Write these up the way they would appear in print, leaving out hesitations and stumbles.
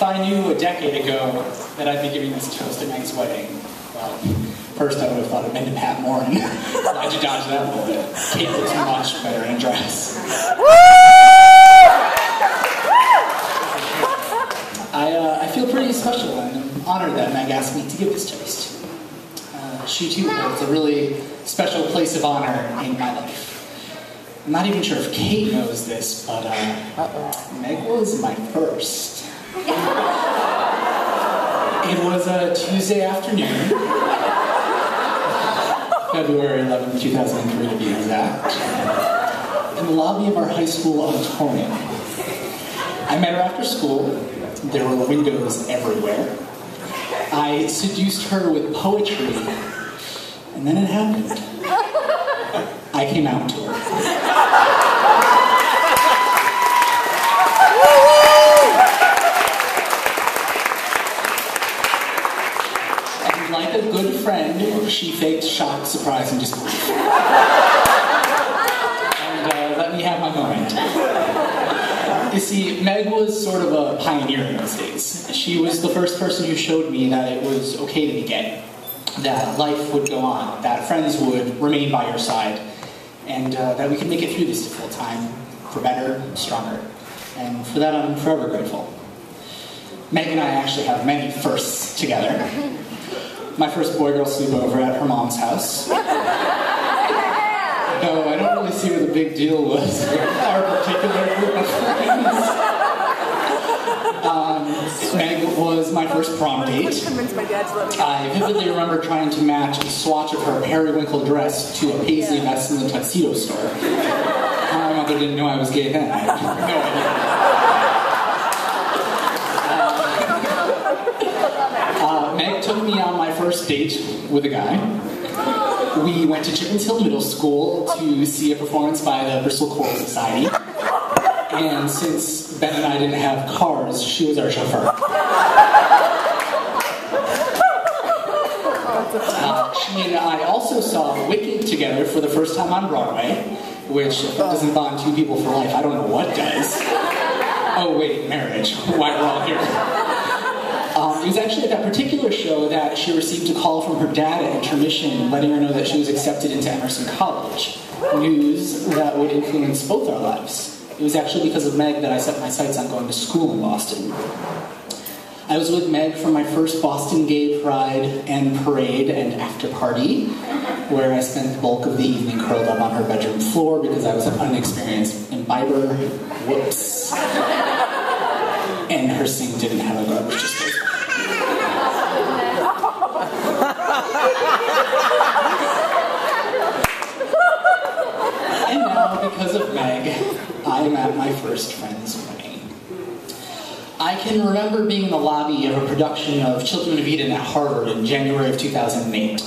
If I knew a decade ago that I'd be giving this toast at Meg's wedding, well, first I would have thought it meant to Pat Morin. Glad you dodged that a little bit. Kate looks much better in a dress. I feel pretty special and I'm honored that Meg asked me to give this toast. She too holds a really special place of honor in my life. I'm not even sure if Kate knows this, but Meg was my first. It was a Tuesday afternoon, February 11th, 2003 to be exact, in the lobby of our high school auditorium. I met her after school. There were windows everywhere. I seduced her with poetry, and then it happened. I came out to her. And like a good friend, she faked shock, surprise, and disbelief. And let me have my moment. You see, Meg was sort of a pioneer in those days. She was the first person who showed me that it was okay to be gay, that life would go on, that friends would remain by your side, and that we could make it through this difficult time for better, stronger. And for that, I'm forever grateful. Meg and I actually have many firsts together. My first boy-girl sleepover at her mom's house. No, I don't really see what the big deal was with our particular group of friends. Meg was my first prom date. I vividly remember trying to match a swatch of her periwinkle dress to a paisley vest in the tuxedo store. My mother didn't know I was gay then. I had no idea. Meg took me on my first date with a guy. We went to Chippens Hill Middle School to see a performance by the Bristol Choral Society. And since Ben and I didn't have cars, she was our chauffeur. She and I also saw Wicked together for the first time on Broadway, which if it doesn't bond two people for life, I don't know what does. Oh wait, marriage. Why we're all here. It was actually at that particular show that she received a call from her dad at intermission letting her know that she was accepted into Emerson College. News that would influence both our lives. It was actually because of Meg that I set my sights on going to school in Boston. I was with Meg for my first Boston Gay Pride and Parade and after party, where I spent the bulk of the evening curled up on her bedroom floor because I was an unexperienced imbiber. Whoops. And her sink didn't have a garbage disposal. And now, because of Meg, I am at my first friend's wedding. I can remember being in the lobby of a production of Children of Eden at Harvard in January of 2008,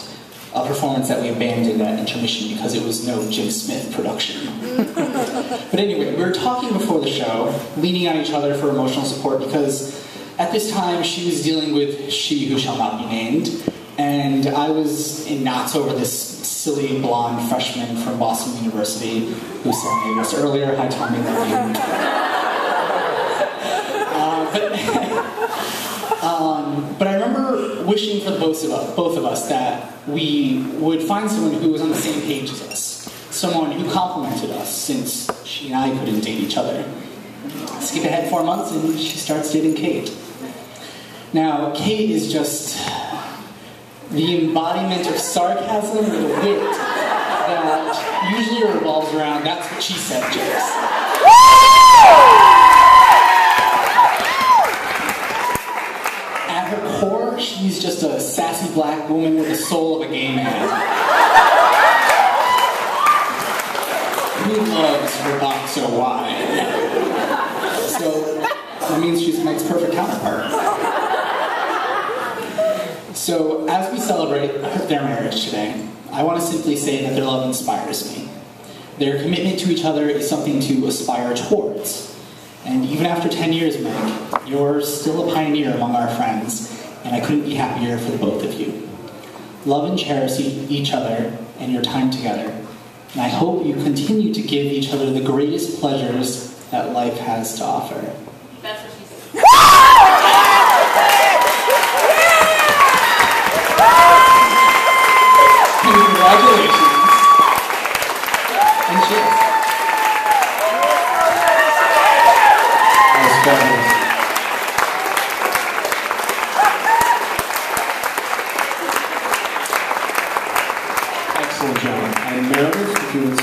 a performance that we abandoned at intermission because it was no Jim Smith production. But anyway, we were talking before the show, leaning on each other for emotional support because at this time she was dealing with She Who Shall Not Be Named, and I was in knots over this silly blonde freshman from Boston University who sang this earlier. Hi Tommy, love you. But I remember wishing for both of us that we would find someone who was on the same page as us, someone who complimented us, since she and I couldn't date each other. Skip ahead 4 months and she starts dating Kate. Now, Kate is just the embodiment of sarcasm and wit that usually revolves around "that's what she said" jokes. At her core, she's just a sassy black woman with the soul of a gay man. Who loves her box so wide? So that means she's Meg's perfect counterpart. So, as we celebrate their marriage today, I want to simply say that their love inspires me. Their commitment to each other is something to aspire towards. And even after 10 years, Meg, you're still a pioneer among our friends, and I couldn't be happier for the both of you. Love and cherish each other and your time together. And I hope you continue to give each other the greatest pleasures that life has to offer. That's what she said. Meredith, if you would